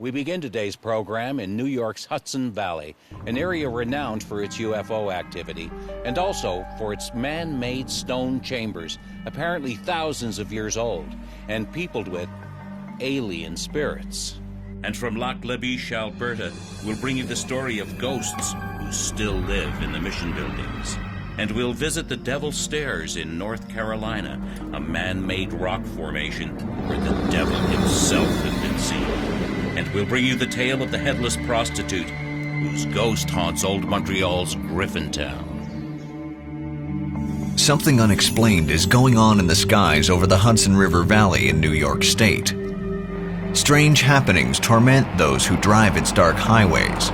We begin today's program in New York's Hudson Valley, an area renowned for its UFO activity and also for its man-made stone chambers, apparently thousands of years old, and peopled with alien spirits. And from Biche, Alberta, we'll bring you the story of ghosts who still live in the mission buildings. And we'll visit the Devil's Stairs in North Carolina, a man-made rock formation where the devil himself had been seen. And we'll bring you the tale of the headless prostitute, whose ghost haunts old Montreal's Griffintown. Something unexplained is going on in the skies over the Hudson River Valley in New York State. Strange happenings torment those who drive its dark highways.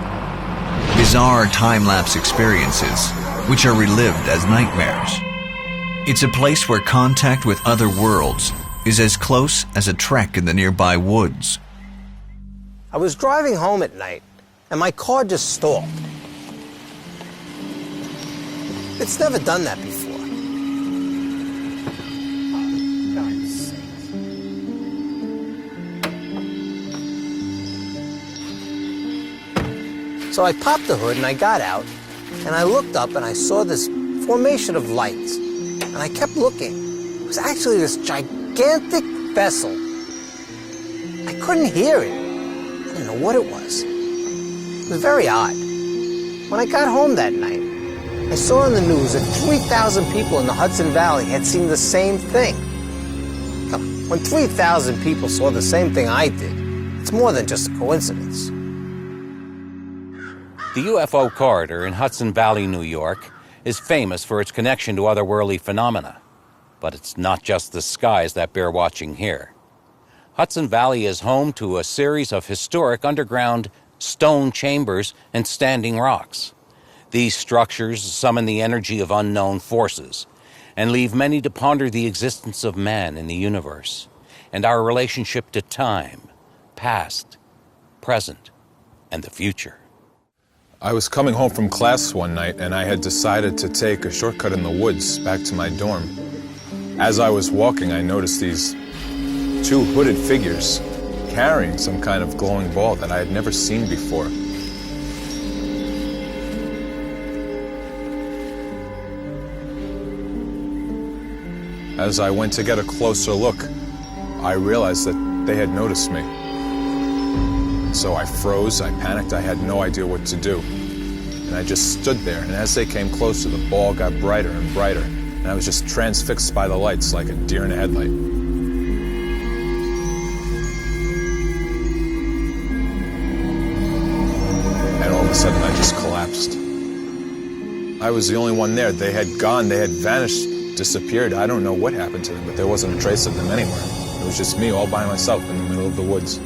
Bizarre time-lapse experiences, which are relived as nightmares. It's a place where contact with other worlds is as close as a trek in the nearby woods. I was driving home at night, and my car just stalled. It's never done that before. God's sake. So I popped the hood and I got out, and I looked up and I saw this formation of lights. And I kept looking. It was actually this gigantic vessel. I couldn't hear it. I didn't know what it was. It was very odd. When I got home that night, I saw on the news that 3,000 people in the Hudson Valley had seen the same thing. Now, when 3,000 people saw the same thing I did, it's more than just a coincidence. The UFO corridor in Hudson Valley, New York, is famous for its connection to otherworldly phenomena. But it's not just the skies that bear watching here. Hudson Valley is home to a series of historic underground stone chambers and standing rocks. These structures summon the energy of unknown forces and leave many to ponder the existence of man in the universe and our relationship to time, past, present, and the future. I was coming home from class one night and I had decided to take a shortcut in the woods back to my dorm. As I was walking, I noticed these two hooded figures carrying some kind of glowing ball that I had never seen before. As I went to get a closer look, I realized that they had noticed me. So I froze, I panicked, I had no idea what to do. And I just stood there, and as they came closer, the ball got brighter and brighter, and I was just transfixed by the lights like a deer in a headlight. And all of a sudden, I just collapsed. I was the only one there. They had gone, they had vanished, disappeared. I don't know what happened to them, but there wasn't a trace of them anywhere. It was just me all by myself in the middle of the woods.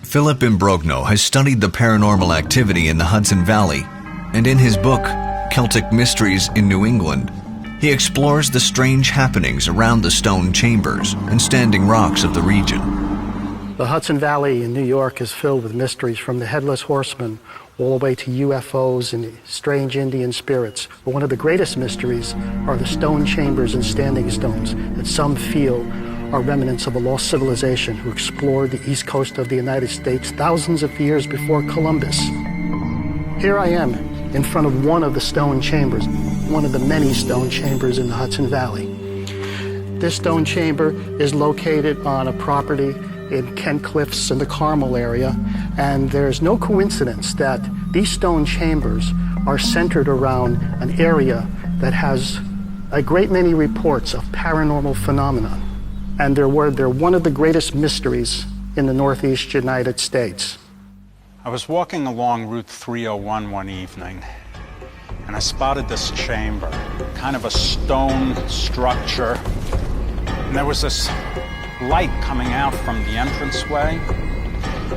Philip Imbrogno has studied the paranormal activity in the Hudson Valley, and in his book, Celtic Mysteries in New England, he explores the strange happenings around the stone chambers and standing rocks of the region. The Hudson Valley in New York is filled with mysteries, from the Headless Horseman all the way to UFOs and strange Indian spirits. But one of the greatest mysteries are the stone chambers and standing stones that some feel are remnants of a lost civilization who explored the east coast of the United States thousands of years before Columbus. Here I am in front of one of the stone chambers, one of the many stone chambers in the Hudson Valley. This stone chamber is located on a property in Kent Cliffs in the Carmel area, and there's no coincidence that these stone chambers are centered around an area that has a great many reports of paranormal phenomena. And they're one of the greatest mysteries in the Northeast United States. I was walking along Route 301 one evening, and I spotted this chamber, kind of a stone structure. And there was this light coming out from the entranceway.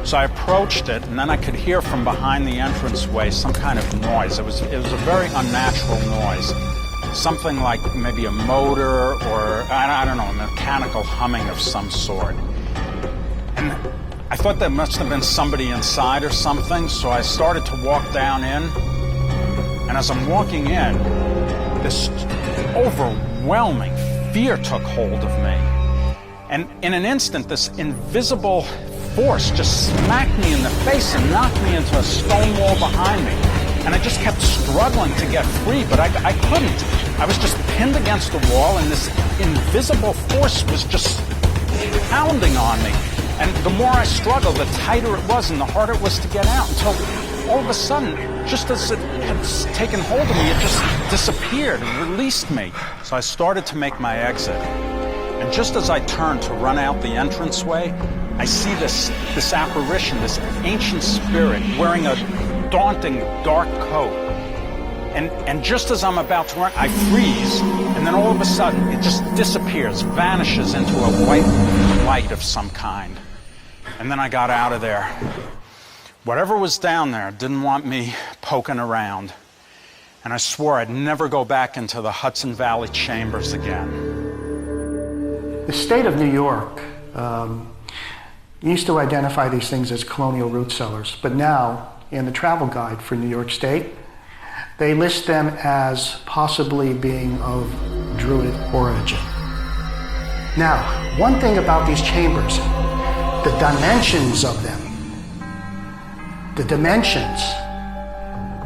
So I approached it, and then I could hear from behind the entranceway some kind of noise. It was a very unnatural noise. Something like maybe a motor or, I don't know, a mechanical humming of some sort. And I thought there must have been somebody inside or something, so I started to walk down in. And as I'm walking in, this overwhelming fear took hold of me. And in an instant, this invisible force just smacked me in the face and knocked me into a stone wall behind me. And I just kept struggling to get free, but I couldn't. I was just pinned against the wall, and this invisible force was just pounding on me. And the more I struggled, the tighter it was and the harder it was to get out, until all of a sudden, just as it had taken hold of me, it just disappeared and released me. So I started to make my exit. And just as I turned to run out the entranceway, I see this apparition, this ancient spirit wearing a daunting dark coat. And just as I'm about to run, I freeze, and then all of a sudden it just disappears, vanishes into a white light of some kind. And then I got out of there. Whatever was down there didn't want me poking around. And I swore I'd never go back into the Hudson Valley chambers again. The state of New York used to identify these things as colonial root cellars, but now, in the travel guide for New York State, they list them as possibly being of Druid origin. Now, one thing about these chambers, the dimensions of them, the dimensions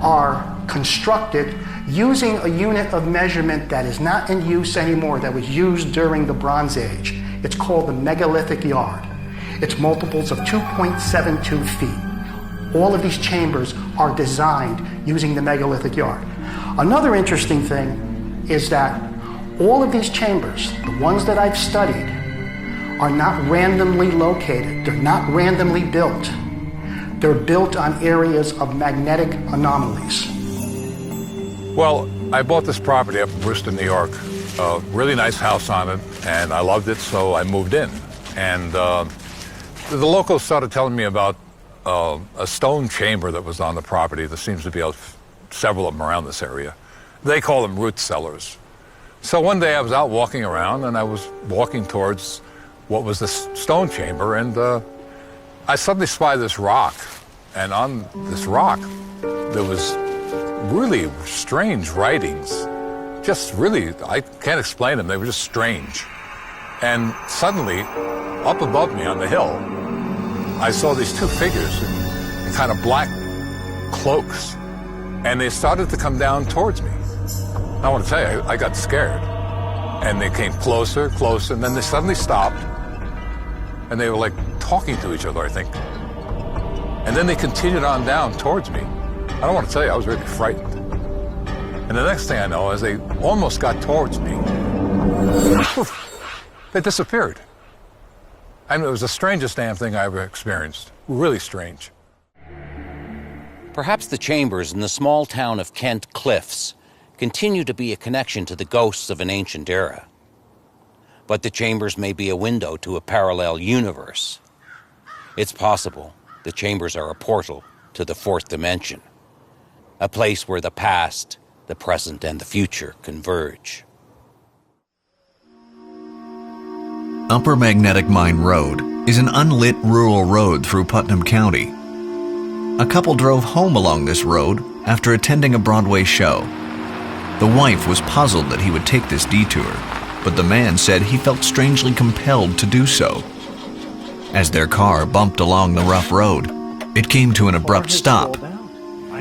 are constructed using a unit of measurement that is not in use anymore, that was used during the Bronze Age. It's called the megalithic yard. It's multiples of 2.72 feet. All of these chambers are designed using the megalithic yard. Another interesting thing is that all of these chambers, the ones that I've studied, are not randomly located. They're not randomly built. They're built on areas of magnetic anomalies. Well, I bought this property up in Brewster, New York. A really nice house on it, and I loved it, so I moved in. And the locals started telling me about a stone chamber that was on the property. There seems to be several of them around this area. They call them root cellars. So one day I was out walking around, and I was walking towards what was this stone chamber, and I suddenly spied this rock. And on this rock, there was really strange writings. Just really, I can't explain them. They were just strange. And suddenly, up above me on the hill, I saw these two figures in kind of black cloaks, and they started to come down towards me. I want to tell you, I got scared. And they came closer, closer, and then they suddenly stopped, and they were like talking to each other, I think. And then they continued on down towards me. I don't want to tell you, I was really frightened. And the next thing I know, as they almost got towards me, they disappeared. And it was the strangest damn thing I ever experienced. Really strange. Perhaps the chambers in the small town of Kent Cliffs continue to be a connection to the ghosts of an ancient era. But the chambers may be a window to a parallel universe. It's possible the chambers are a portal to the fourth dimension, a place where the past, the present, and the future converge. Upper Magnetic Mine Road is an unlit rural road through Putnam County. A couple drove home along this road after attending a Broadway show. The wife was puzzled that he would take this detour, but the man said he felt strangely compelled to do so. As their car bumped along the rough road, it came to an abrupt stop.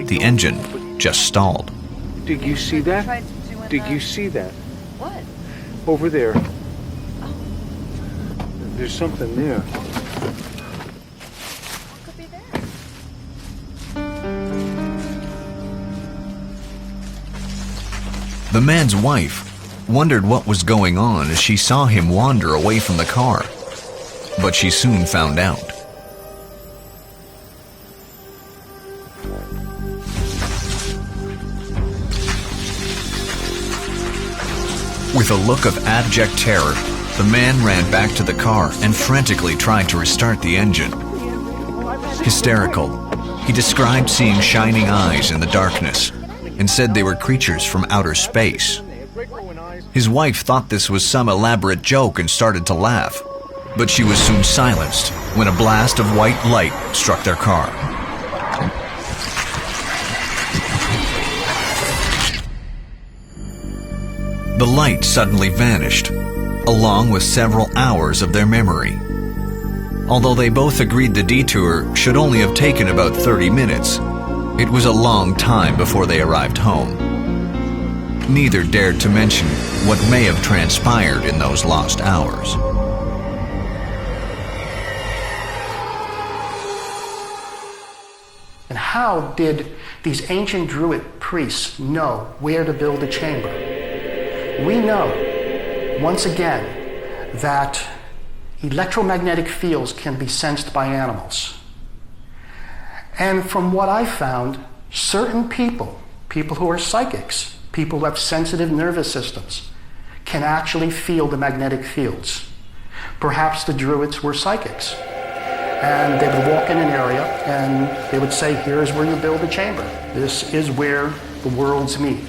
The engine just stalled. Did you see that? Did you see that? What? Over there. There's something there. What could be there? The man's wife wondered what was going on as she saw him wander away from the car, but she soon found out. With a look of abject terror, the man ran back to the car and frantically tried to restart the engine. Hysterical, he described seeing shining eyes in the darkness and said they were creatures from outer space. His wife thought this was some elaborate joke and started to laugh, but she was soon silenced when a blast of white light struck their car. The light suddenly vanished, along with several hours of their memory. Although they both agreed the detour should only have taken about 30 minutes, it was a long time before they arrived home. Neither dared to mention what may have transpired in those lost hours. And how did these ancient Druid priests know where to build a chamber? We know, once again, that electromagnetic fields can be sensed by animals. And from what I found, certain people who are psychics, people who have sensitive nervous systems, can actually feel the magnetic fields. Perhaps the Druids were psychics. And they would walk in an area and they would say, here's where you build a chamber. This is where the worlds meet.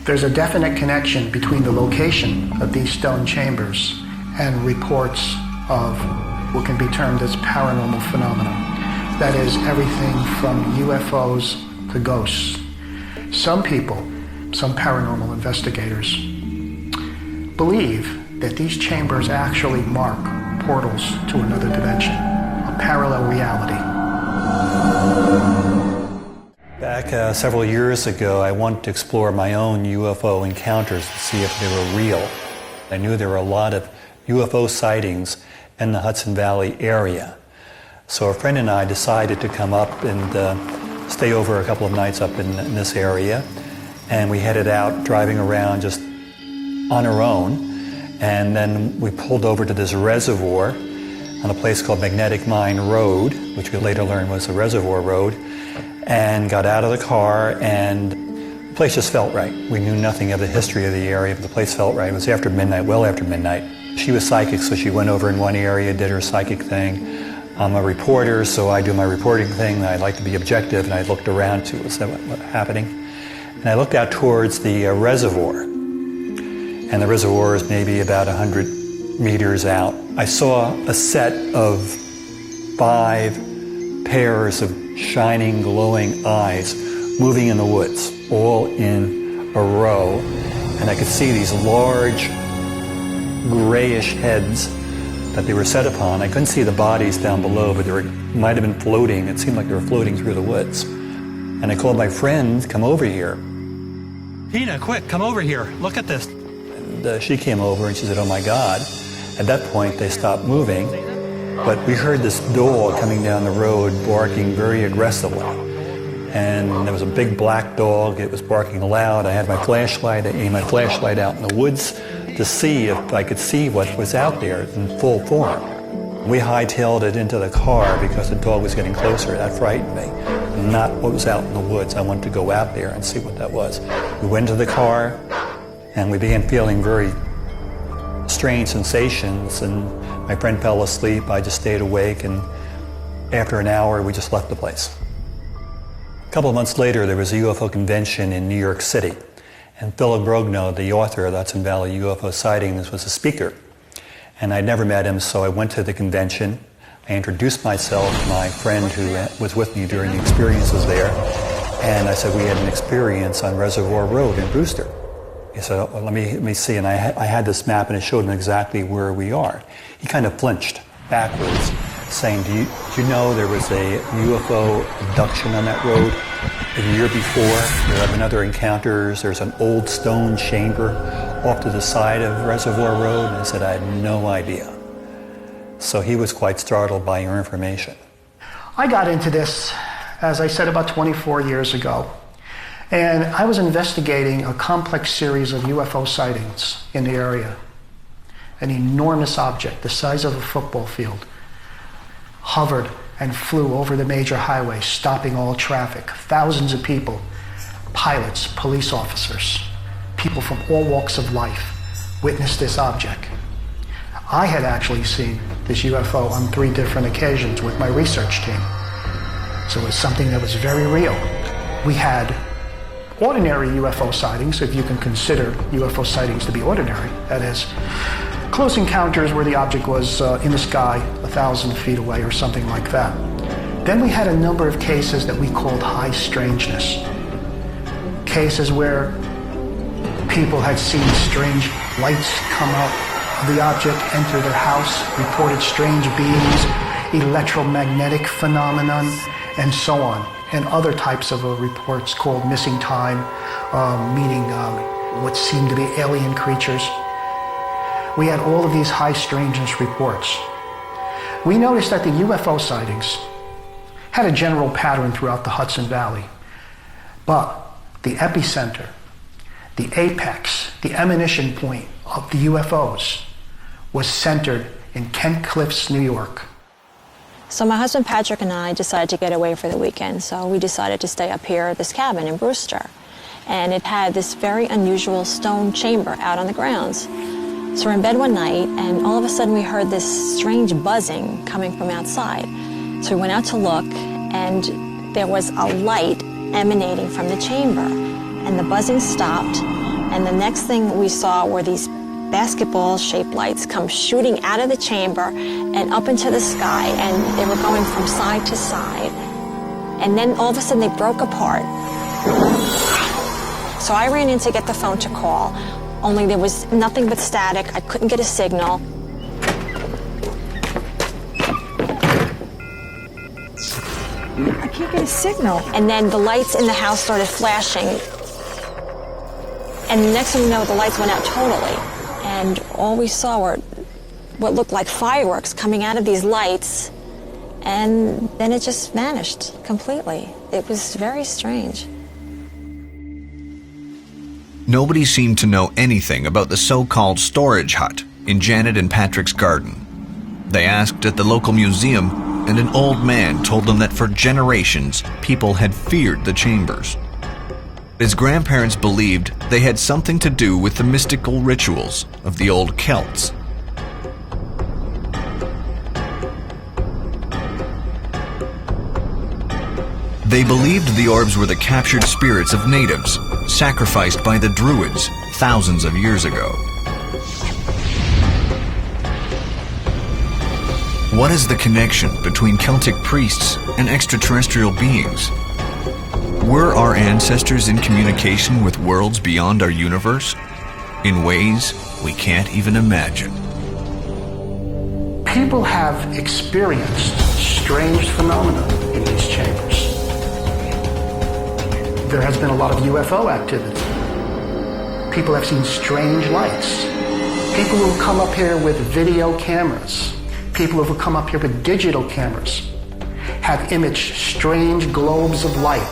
There's a definite connection between the location of these stone chambers and reports of what can be termed as paranormal phenomena. That is everything from UFOs to ghosts. Some people, some paranormal investigators, believe that these chambers actually mark portals to another dimension, a parallel reality. Back several years ago, I wanted to explore my own UFO encounters to see if they were real. I knew there were a lot of UFO sightings in the Hudson Valley area. So a friend and I decided to come up and stay over a couple of nights up in this area. And we headed out driving around just on our own. And then we pulled over to this reservoir on a place called Magnetic Mine Road, which we later learned was the Reservoir Road, and got out of the car, and the place just felt right. We knew nothing of the history of the area, but the place felt right. It was after midnight, well after midnight. She was psychic, so she went over in one area, did her psychic thing. I'm a reporter, so I do my reporting thing. I like to be objective, and I looked around to what's happening. And I looked out towards the reservoir. And the reservoir is maybe about 100 meters out. I saw a set of 5 pairs of shining, glowing eyes moving in the woods, all in a row. And I could see these large, grayish heads that they were set upon. I couldn't see the bodies down below, but they might have been floating. It seemed like they were floating through the woods. And I called my friend, come over here. Tina, quick, come over here. Look at this. She came over and she said, oh my God. At that point, they stopped moving, but we heard this dog coming down the road barking very aggressively. And there was a big black dog. It was barking loud. I had my flashlight. I aimed my flashlight out in the woods to see if I could see what was out there in full form. We hightailed it into the car because the dog was getting closer. That frightened me. Not what was out in the woods. I wanted to go out there and see what that was. We went to the car, and we began feeling very strange sensations, and my friend fell asleep. I just stayed awake, and after an hour, we just left the place. A couple of months later, there was a UFO convention in New York City, and Philip Brogno, the author of the Hudson Valley UFO sightings, was a speaker. And I'd never met him, so I went to the convention. I introduced myself to my friend who was with me during the experiences there, and I said we had an experience on Reservoir Road in Brewster. He said, oh, let me see, and I had this map, and it showed him exactly where we are. He kind of flinched backwards, saying, do you know there was a UFO abduction on that road a year before? There have been other encounters. There's an old stone chamber off to the side of Reservoir Road. And I said, I had no idea. So he was quite startled by your information. I got into this, as I said, about 24 years ago. And I was investigating a complex series of UFO sightings in the area. An enormous object the size of a football field hovered and flew over the major highway, stopping all traffic. Thousands of people, pilots, police officers, people from all walks of life witnessed this object. I had actually seen this UFO on 3 different occasions with my research team. So it was something that was very real. We had ordinary UFO sightings, if you can consider UFO sightings to be ordinary. That is, close encounters where the object was in the sky 1,000 feet away or something like that. Then we had a number of cases that we called high strangeness. Cases where people had seen strange Lights come out of the object, enter their house, reported strange beings, electromagnetic phenomenon, and so on. And other types of reports called missing time, meaning what seemed to be alien creatures. We had all of these high strangeness reports. We noticed that the UFO sightings had a general pattern throughout the Hudson Valley, but the epicenter, the apex, the emanation point of the UFOs was centered in Kent Cliffs, New York. So my husband Patrick and I decided to get away for the weekend, so we decided to stay up here at this cabin in Brewster. And it had this very unusual stone chamber out on the grounds. So we're in bed one night, and all of a sudden we heard this strange buzzing coming from outside. So we went out to look, and there was a light emanating from the chamber. And the buzzing stopped, and the next thing we saw were these basketball-shaped lights come shooting out of the chamber and up into the sky, and they were going from side to side. And then all of a sudden they broke apart. So I ran in to get the phone to call, only there was nothing but static. I couldn't get a signal. I can't get a signal. And then the lights in the house started flashing. And the next thing you know, the lights went out totally. And all we saw were what looked like fireworks coming out of these lights. And then it just vanished completely. It was very strange. Nobody seemed to know anything about the so-called storage hut in Janet and Patrick's garden. They asked at the local museum, and an old man told them that for generations, people had feared the chambers. His grandparents believed they had something to do with the mystical rituals of the old Celts. They believed the orbs were the captured spirits of natives, sacrificed by the Druids thousands of years ago. What is the connection between Celtic priests and extraterrestrial beings? Were our ancestors in communication with worlds beyond our universe? In ways we can't even imagine. People have experienced strange phenomena in these chambers. There has been a lot of UFO activity. People have seen strange lights. People who come up here with video cameras, people who come up here with digital cameras, have imaged strange globes of light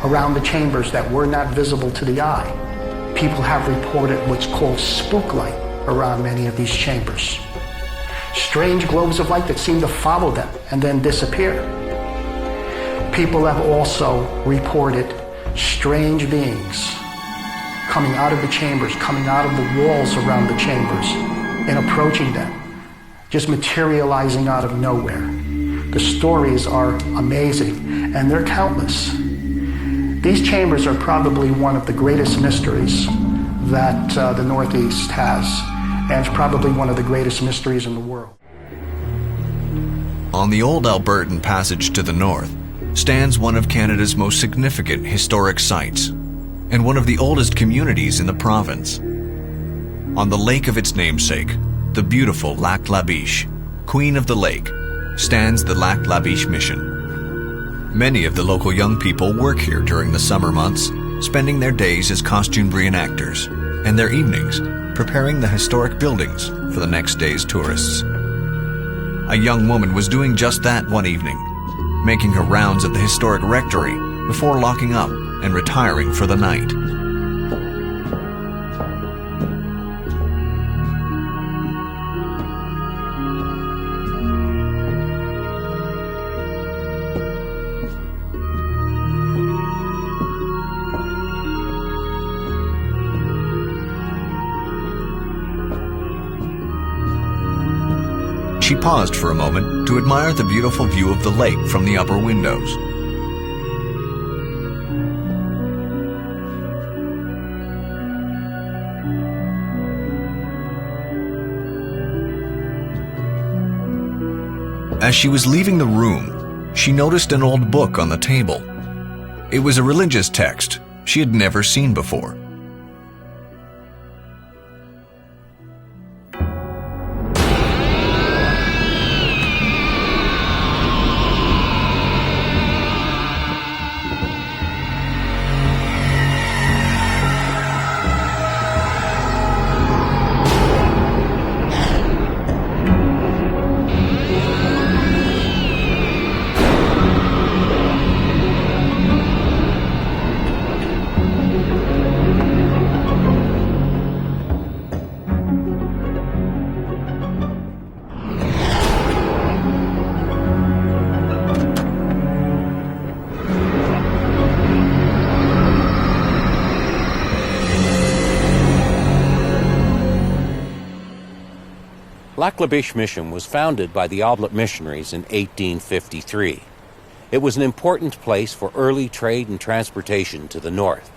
around the chambers that were not visible to the eye. People have reported what's called spook light around many of these chambers. Strange globes of light that seem to follow them and then disappear. People have also reported strange beings coming out of the chambers, coming out of the walls around the chambers and approaching them, just materializing out of nowhere. The stories are amazing, and they're countless. These chambers are probably one of the greatest mysteries that the Northeast has, and it's probably one of the greatest mysteries in the world. On the old Albertan passage to the north stands one of Canada's most significant historic sites, and one of the oldest communities in the province. On the lake of its namesake, the beautiful Lac La Biche, Queen of the Lake, stands the Lac La Biche Mission. Many of the local young people work here during the summer months, spending their days as costume reenactors, and their evenings preparing the historic buildings for the next day's tourists. A young woman was doing just that one evening, making her rounds at the historic rectory before locking up and retiring for the night. She paused for a moment to admire the beautiful view of the lake from the upper windows. As she was leaving the room, she noticed an old book on the table. It was a religious text she had never seen before. Lac La Biche Mission was founded by the Oblate missionaries in 1853. It was an important place for early trade and transportation to the north.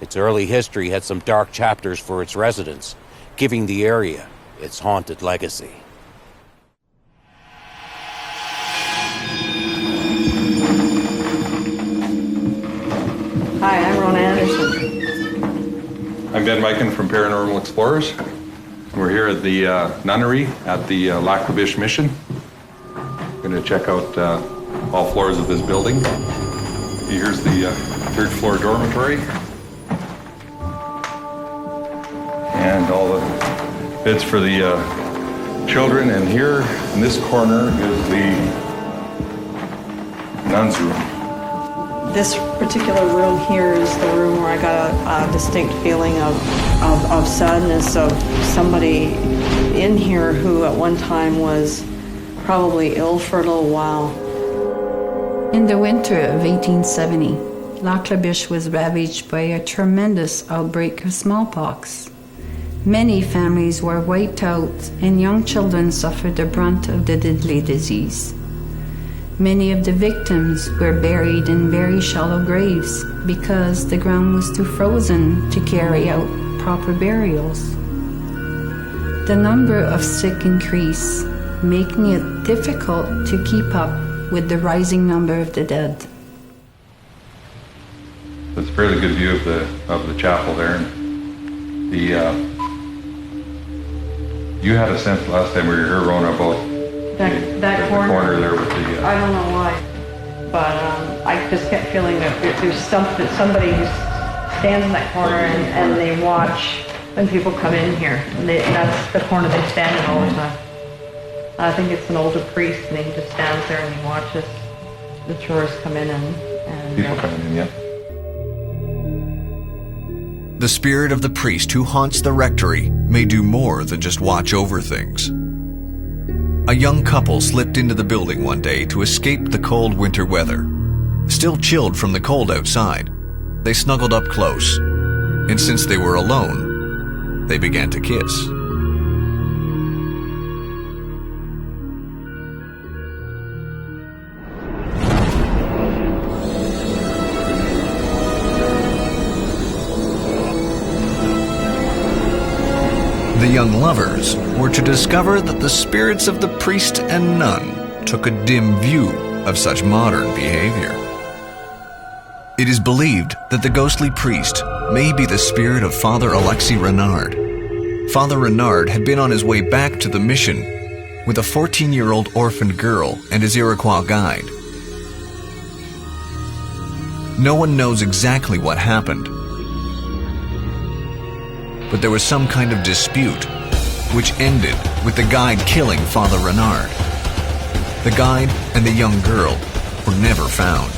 Its early history had some dark chapters for its residents, giving the area its haunted legacy. Hi, I'm Rona Anderson. I'm Ben Mikan from Paranormal Explorers. We're here at the nunnery at the Lac La Biche Mission. We're going to check out all floors of this building. Here's the third floor dormitory. And all the beds for the children. And here in this corner is the nuns' room. This particular room here is the room where I got a distinct feeling of sadness, of somebody in here who at one time was probably ill for a little while. In the winter of 1870, Lac La Biche was ravaged by a tremendous outbreak of smallpox. Many families were wiped out and young children suffered the brunt of the deadly disease. Many of the victims were buried in very shallow graves because the ground was too frozen to carry out proper burials. The number of sick increased, making it difficult to keep up with the rising number of the dead. It's a fairly good view of the chapel there. And you had a sense last time we were here, Rona, about That corner there with the... I don't know why, but I just kept feeling that there's somebody who stands in that corner and they watch when people come in here. And that's the corner they stand in all the time. I think it's an older priest, and he just stands there and he watches the tourists come in and people coming in, yeah. The spirit of the priest who haunts the rectory may do more than just watch over things. A young couple slipped into the building one day to escape the cold winter weather. Still chilled from the cold outside, they snuggled up close, and since they were alone, they began to kiss. The young lovers were to discover that the spirits of the priest and nun took a dim view of such modern behavior. It is believed that the ghostly priest may be the spirit of Father Alexis Renard. Father Renard had been on his way back to the mission with a 14-year-old orphaned girl and his Iroquois guide. No one knows exactly what happened, but there was some kind of dispute, which ended with the guide killing Father Renard. The guide and the young girl were never found.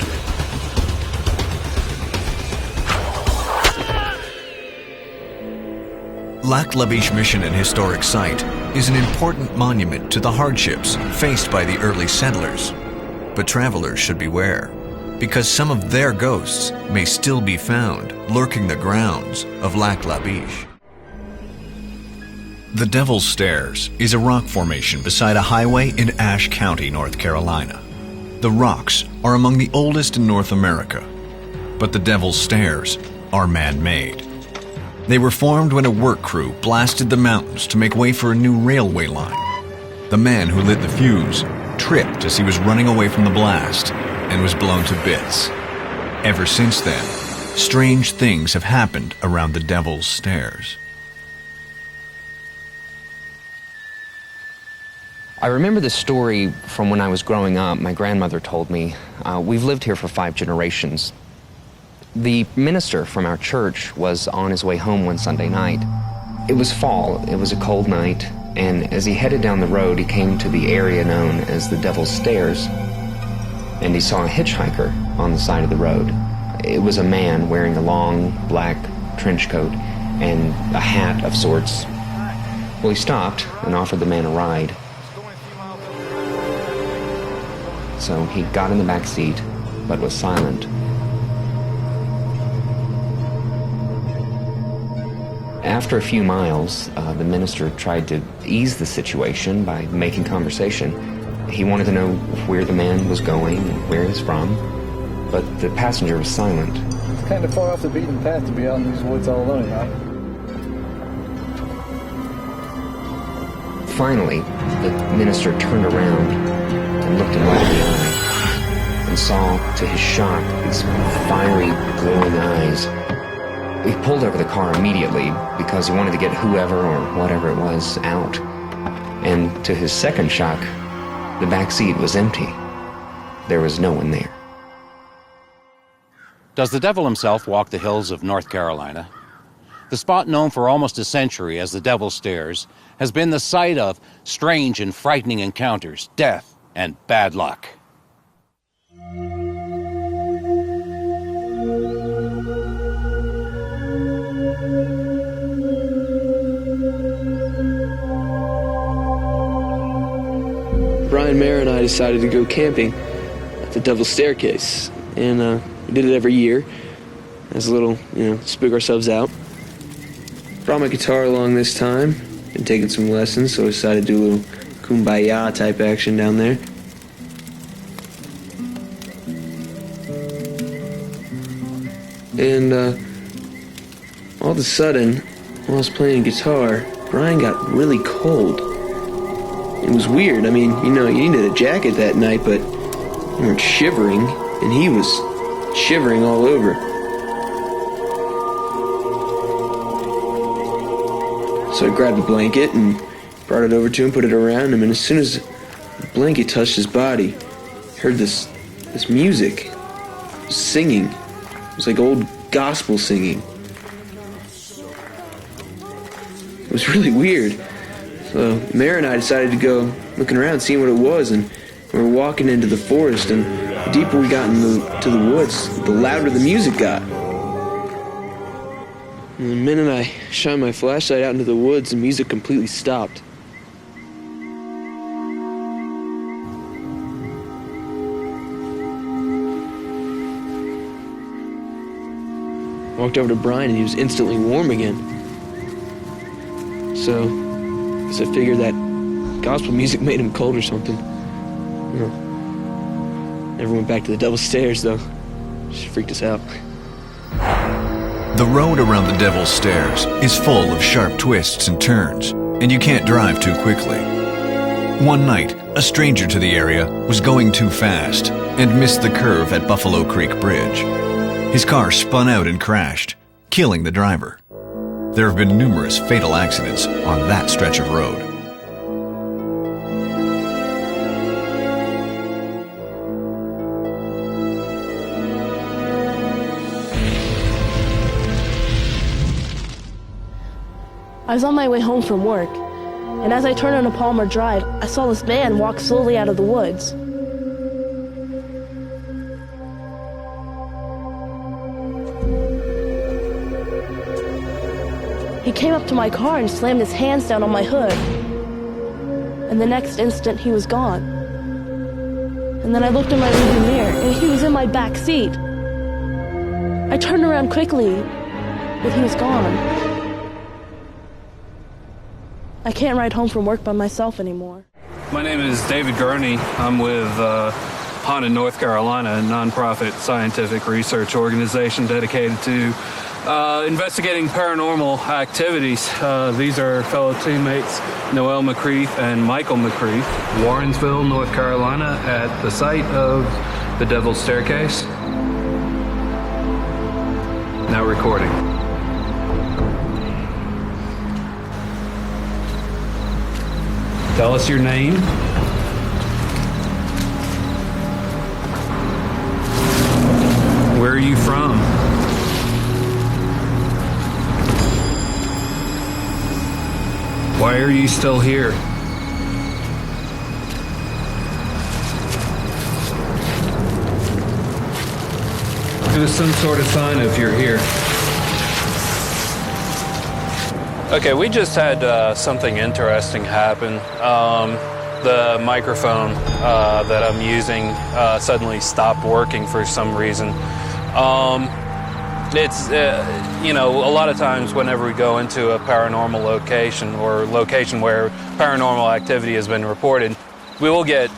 Lac La Biche Mission and Historic Site is an important monument to the hardships faced by the early settlers. But travelers should beware, because some of their ghosts may still be found lurking the grounds of Lac La Biche. The Devil's Stairs is a rock formation beside a highway in Ashe County, North Carolina. The rocks are among the oldest in North America, but the Devil's Stairs are man-made. They were formed when a work crew blasted the mountains to make way for a new railway line. The man who lit the fuse tripped as he was running away from the blast and was blown to bits. Ever since then, strange things have happened around the Devil's Stairs. I remember the story from when I was growing up. My grandmother told me. We've lived here for 5 generations. The minister from our church was on his way home one Sunday night. It was fall, it was a cold night, and as he headed down the road, he came to the area known as the Devil's Stairs, and he saw a hitchhiker on the side of the road. It was a man wearing a long black trench coat and a hat of sorts. Well, he stopped and offered the man a ride. So he got in the back seat, but was silent. After a few miles, the minister tried to ease the situation by making conversation. He wanted to know where the man was going and where he's from, but the passenger was silent. It's kind of far off the beaten path to be out in these woods all alone, right? Finally, the minister turned around and looked him right in the eye and saw, to his shock, these fiery, glowing eyes. He pulled over the car immediately because he wanted to get whoever or whatever it was out. And to his second shock, the back seat was empty. There was no one there. Does the devil himself walk the hills of North Carolina? The spot known for almost a century as the Devil's Stairs has been the site of strange and frightening encounters, death, and bad luck. Brian Mayer and I decided to go camping at the Devil's Staircase, and we did it every year as a little, spook ourselves out. Brought my guitar along this time, been taking some lessons, so I decided to do a little kumbaya type action down there. And all of a sudden, while I was playing guitar, Brian got really cold. It was weird. I mean, you needed a jacket that night, but you weren't shivering, and he was shivering all over. So I grabbed a blanket and brought it over to him, put it around him, and as soon as the blanket touched his body, I heard this music, singing. It was like old gospel singing. It was really weird. So Mary and I decided to go looking around, seeing what it was, and we were walking into the forest, and the deeper we got into the woods, the louder the music got. And the minute I shined my flashlight out into the woods, the music completely stopped. Walked over to Brian, and he was instantly warm again. So I figured that gospel music made him cold or something. Never went back to the Devil's Stairs, though. Just freaked us out. The road around the Devil's Stairs is full of sharp twists and turns, and you can't drive too quickly. One night, a stranger to the area was going too fast and missed the curve at Buffalo Creek Bridge. His car spun out and crashed, killing the driver. There have been numerous fatal accidents on that stretch of road. I was on my way home from work, and as I turned onto Palmer Drive, I saw this man walk slowly out of the woods. He came up to my car and slammed his hands down on my hood. And the next instant, he was gone. And then I looked in my rearview mirror, and he was in my back seat. I turned around quickly, but he was gone. I can't ride home from work by myself anymore. My name is David Gurney. I'm with Honda, North Carolina, a nonprofit scientific research organization dedicated to investigating paranormal activities. These are fellow teammates Noel McCreath and Michael McCreath, Warrensville, North Carolina, at the site of the Devil's Staircase. Now recording. Tell us your name. Where are you from? Why are you still here? Give us some sort of sign if you're here. Okay, we just had something interesting happen. The microphone that I'm using suddenly stopped working for some reason. It's, you know, a lot of times whenever we go into a paranormal location or location where paranormal activity has been reported, we will get,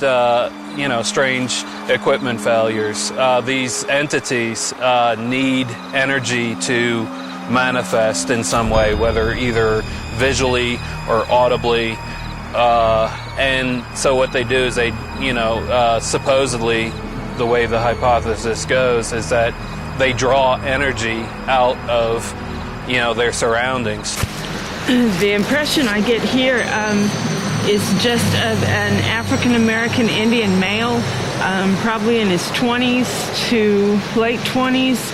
you know, strange equipment failures. These entities need energy to manifest in some way, whether either visually or audibly. And so what they do is they, you know, supposedly the way the hypothesis goes is that they draw energy out of, you know, their surroundings. The impression I get here is just of an African-American Indian male, probably in his 20s to late 20s.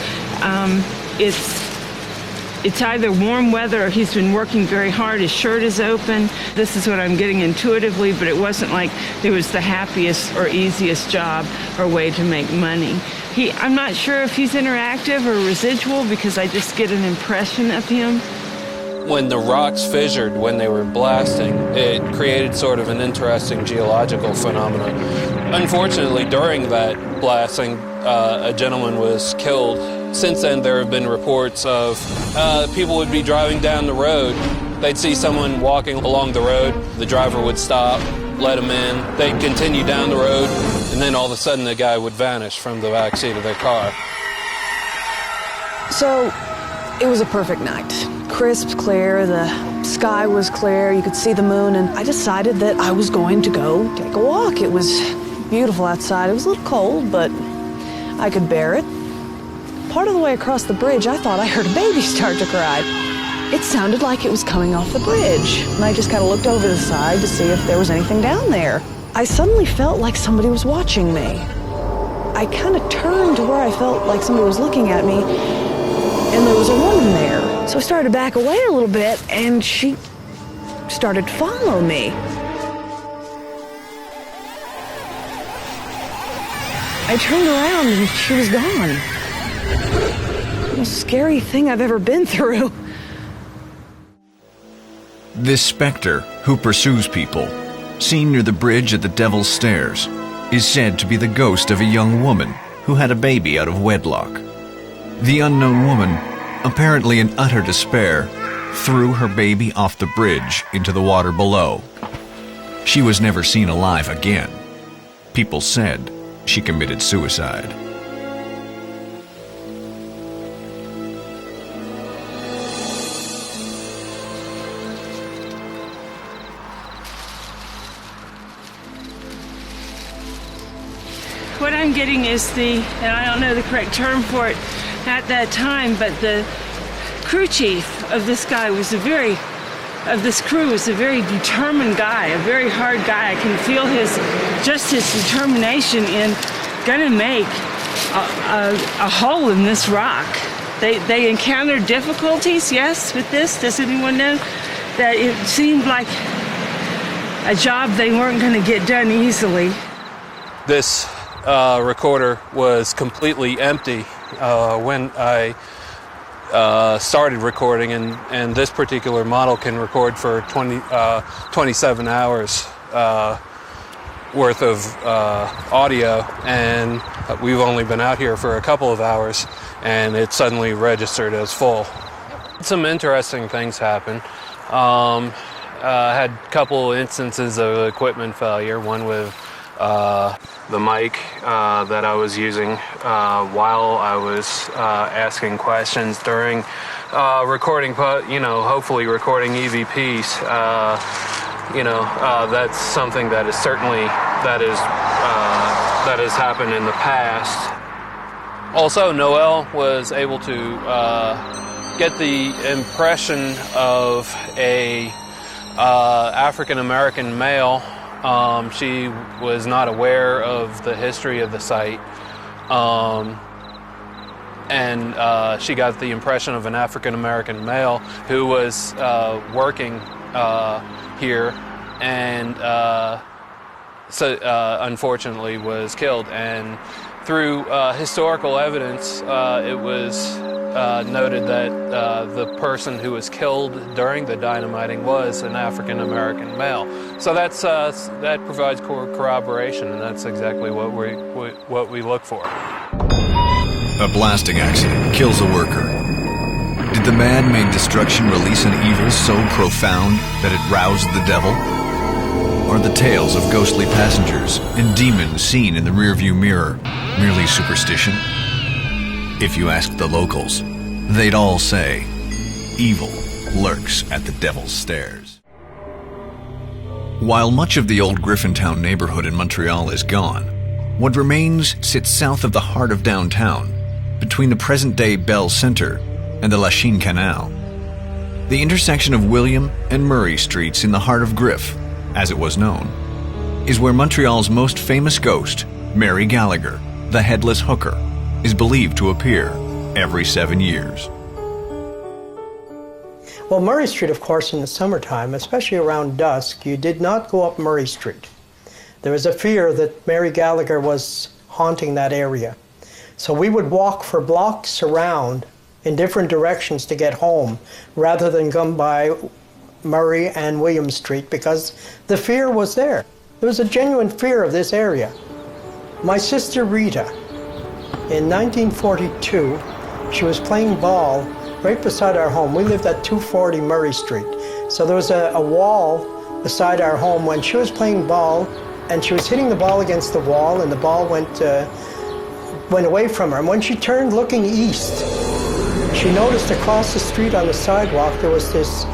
It's either warm weather or he's been working very hard. His shirt is open. This is what I'm getting intuitively, but it wasn't like it was the happiest or easiest job or way to make money. I'm not sure if he's interactive or residual because I just get an impression of him. When the rocks fissured when they were blasting, it created sort of an interesting geological phenomenon. Unfortunately, during that blasting, a gentleman was killed. Since then, there have been reports of people would be driving down the road. They'd see someone walking along the road. The driver would stop, let him in. They'd continue down the road, and then all of a sudden, the guy would vanish from the back seat of their car. So, it was a perfect night. Crisp, clear, the sky was clear, you could see the moon, and I decided that I was going to go take a walk. It was beautiful outside. It was a little cold, but I could bear it. Part of the way across the bridge, I thought I heard a baby start to cry. It sounded like it was coming off the bridge, and I just kind of looked over the side to see if there was anything down there. I suddenly felt like somebody was watching me. I kind of turned to where I felt like somebody was looking at me, and there was a woman there. So I started to back away a little bit, and she started to follow me. I turned around, and she was gone. The most scary thing I've ever been through. This specter, who pursues people, seen near the bridge at the Devil's Stairs, is said to be the ghost of a young woman who had a baby out of wedlock. The unknown woman, apparently in utter despair, threw her baby off the bridge into the water below. She was never seen alive again. People said she committed suicide. What I'm getting is and I don't know the correct term for it at that time, but the crew chief of this guy was of this crew was a very determined guy, a very hard guy. I can feel his determination in gonna make a hole in this rock. They encountered difficulties, yes, with this. Does anyone know that it seemed like a job they weren't gonna get done easily? This recorder was completely empty when I started recording, and this particular model can record for 27 hours worth of audio, and we've only been out here for a couple of hours, and it suddenly registered as full. Some interesting things happened. Had a couple instances of equipment failure, one with the mic that I was using while I was asking questions during recording, hopefully recording EVPs. That's something that is certainly that has happened in the past. Also, Noel was able to get the impression of a African-American male. She was not aware of the history of the site, and she got the impression of an African-American male who was working here, and unfortunately was killed. And through historical evidence, it was noted that the person who was killed during the dynamiting was an African-American male. So that provides corroboration, and that's exactly what we look for. A blasting accident kills a worker. Did the man-made destruction release an evil so profound that it roused the devil? Are the tales of ghostly passengers and demons seen in the rearview mirror merely superstition? If you asked the locals, they'd all say, evil lurks at the devil's stairs. While much of the old Griffintown neighborhood in Montreal is gone, what remains sits south of the heart of downtown, between the present-day Bell Centre and the Lachine Canal. The intersection of William and Murray Streets in the heart of Griff, as it was known, is where Montreal's most famous ghost, Mary Gallagher, the headless hooker, is believed to appear every 7 years. Well, Murray Street, of course, in the summertime, especially around dusk, you did not go up Murray Street. There was a fear that Mary Gallagher was haunting that area. So we would walk for blocks around in different directions to get home, rather than come by Murray and William Street, because the fear was there. There was a genuine fear of this area. My sister Rita, in 1942, she was playing ball right beside our home. We lived at 240 Murray Street. So there was a wall beside our home when she was playing ball, and she was hitting the ball against the wall, and the ball went away from her. And when she turned looking east, she noticed across the street on the sidewalk there was this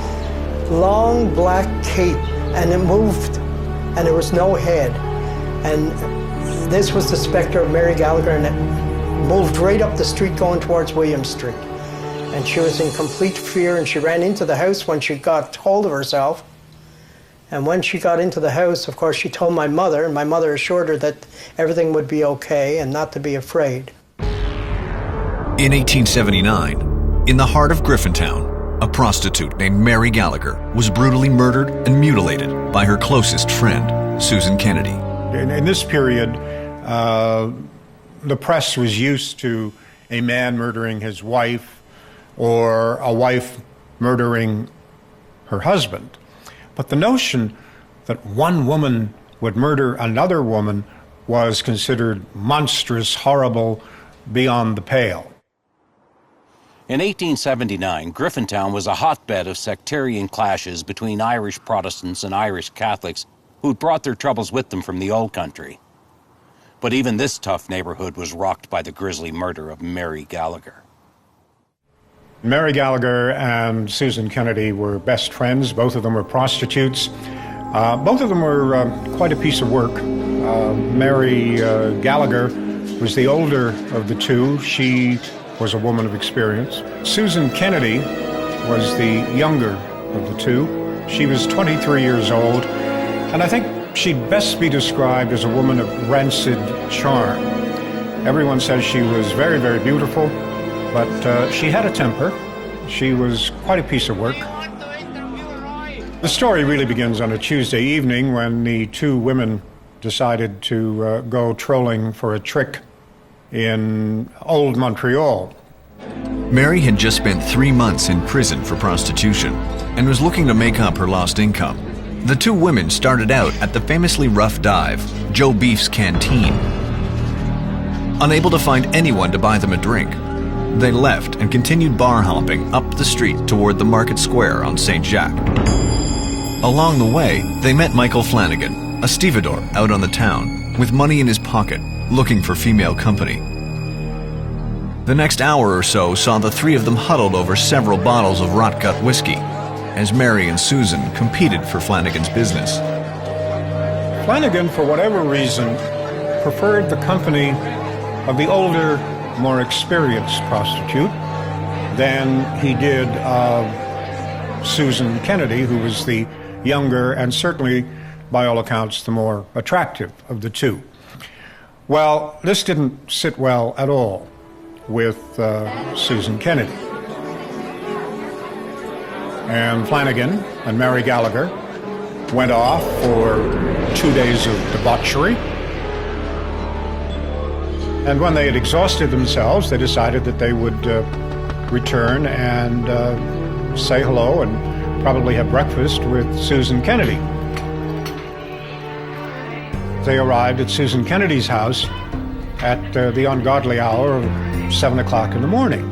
long black cape, and it moved, and there was no head. And this was the specter of Mary Gallagher, and it moved right up the street going towards William Street. And she was in complete fear, and she ran into the house when she got hold of herself. And when she got into the house, of course, she told my mother, and my mother assured her that everything would be okay and not to be afraid. In 1879, in the heart of Griffintown, a prostitute named Mary Gallagher was brutally murdered and mutilated by her closest friend, Susan Kennedy. In this period, the press was used to a man murdering his wife or a wife murdering her husband. But the notion that one woman would murder another woman was considered monstrous, horrible, beyond the pale. In 1879, Griffintown was a hotbed of sectarian clashes between Irish Protestants and Irish Catholics who'd brought their troubles with them from the old country. But even this tough neighborhood was rocked by the grisly murder of Mary Gallagher. Mary Gallagher and Susan Kennedy were best friends. Both of them were prostitutes. Both of them were quite a piece of work. Mary Gallagher was the older of the two. She was a woman of experience. Susan Kennedy was the younger of the two. She was 23 years old, and I think she'd best be described as a woman of rancid charm. Everyone says she was very, very beautiful, but she had a temper. She was quite a piece of work. The story really begins on a Tuesday evening when the two women decided to go trolling for a trick in old Montreal. Mary had just spent 3 months in prison for prostitution and was looking to make up her lost income. The two women started out at the famously rough dive, Joe Beef's Canteen. Unable to find anyone to buy them a drink, they left and continued bar hopping up the street toward the Market Square on St. Jacques. Along the way, they met Michael Flanagan, a stevedore out on the town, with money in his pocket, looking for female company. The next hour or so saw the three of them huddled over several bottles of rot-gut whiskey, as Mary and Susan competed for Flanagan's business. Flanagan, for whatever reason, preferred the company of the older, more experienced prostitute than he did of Susan Kennedy, who was the younger and certainly, by all accounts, the more attractive of the two. Well, this didn't sit well at all with Susan Kennedy. And Flanagan and Mary Gallagher went off for 2 days of debauchery. And when they had exhausted themselves, they decided that they would return and say hello and probably have breakfast with Susan Kennedy. They arrived at Susan Kennedy's house, at the ungodly hour of 7 o'clock in the morning.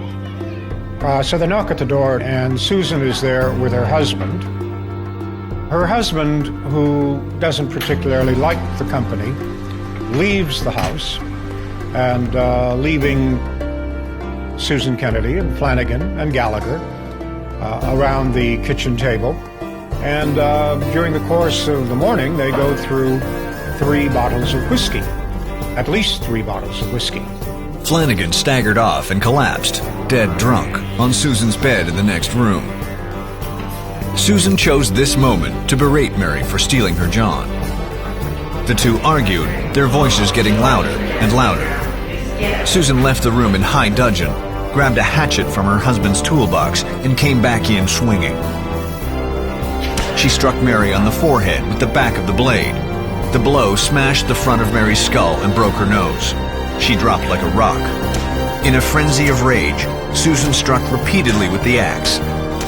So they knock at the door, and Susan is there with her husband. Her husband, who doesn't particularly like the company, leaves the house, and leaving Susan Kennedy and Flanagan and Gallagher around the kitchen table. And during the course of the morning, they go through 3 bottles of whiskey, at least 3 bottles of whiskey. Flanagan staggered off and collapsed, dead drunk, on Susan's bed in the next room. Susan chose this moment to berate Mary for stealing her John. The two argued, their voices getting louder and louder. Susan left the room in high dudgeon, grabbed a hatchet from her husband's toolbox, and came back in swinging. She struck Mary on the forehead with the back of the blade. The blow smashed the front of Mary's skull and broke her nose. She dropped like a rock. In a frenzy of rage, Susan struck repeatedly with the axe.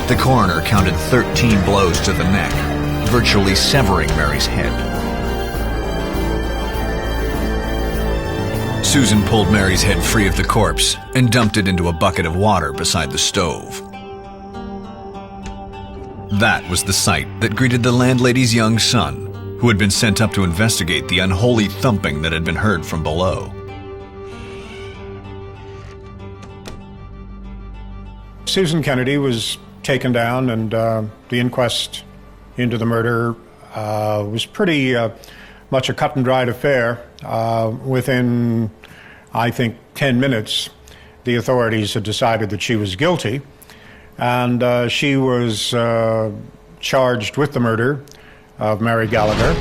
The coroner counted 13 blows to the neck, virtually severing Mary's head. Susan pulled Mary's head free of the corpse and dumped it into a bucket of water beside the stove. That was the sight that greeted the landlady's young son, who had been sent up to investigate the unholy thumping that had been heard from below. Susan Kennedy was taken down, and the inquest into the murder was pretty much a cut and dried affair. Within, I think, 10 minutes, the authorities had decided that she was guilty, and she was charged with the murder of Mary Gallagher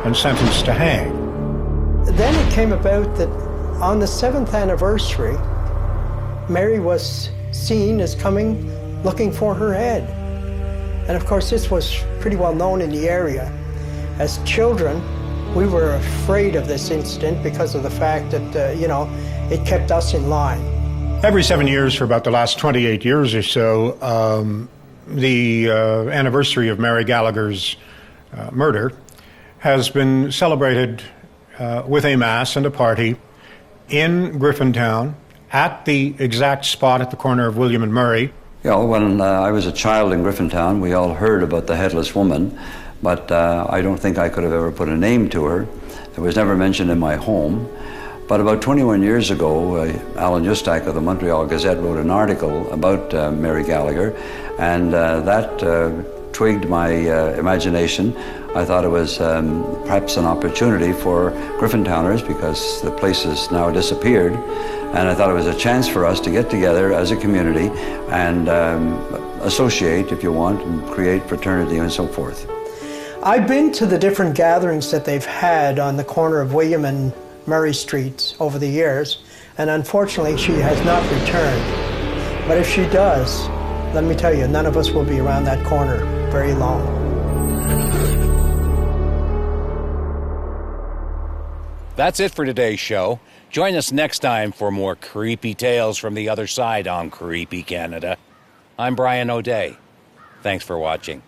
and sentenced to hang. Then it came about that on the 7th anniversary, Mary was seen as coming looking for her head. And of course, this was pretty well known in the area. As children, we were afraid of this incident because of the fact that, it kept us in line. Every 7 years for about the last 28 years or so, the anniversary of Mary Gallagher's murder has been celebrated with a mass and a party in Griffintown at the exact spot at the corner of William and Murray. When I was a child in Griffintown, we all heard about the headless woman, but I don't think I could have ever put a name to her. It was never mentioned in my home. But about 21 years ago, Alan Justak of the Montreal Gazette wrote an article about Mary Gallagher, and that twigged my imagination. I thought it was perhaps an opportunity for Griffintowners, because the place has now disappeared, and I thought it was a chance for us to get together as a community and associate, if you want, and create fraternity and so forth. I've been to the different gatherings that they've had on the corner of William and Murray Streets over the years, and unfortunately she has not returned. But if she does, let me tell you, none of us will be around that corner very long. That's it for today's show. Join us next time for more creepy tales from the other side on Creepy Canada. I'm Brian O'Day. Thanks for watching.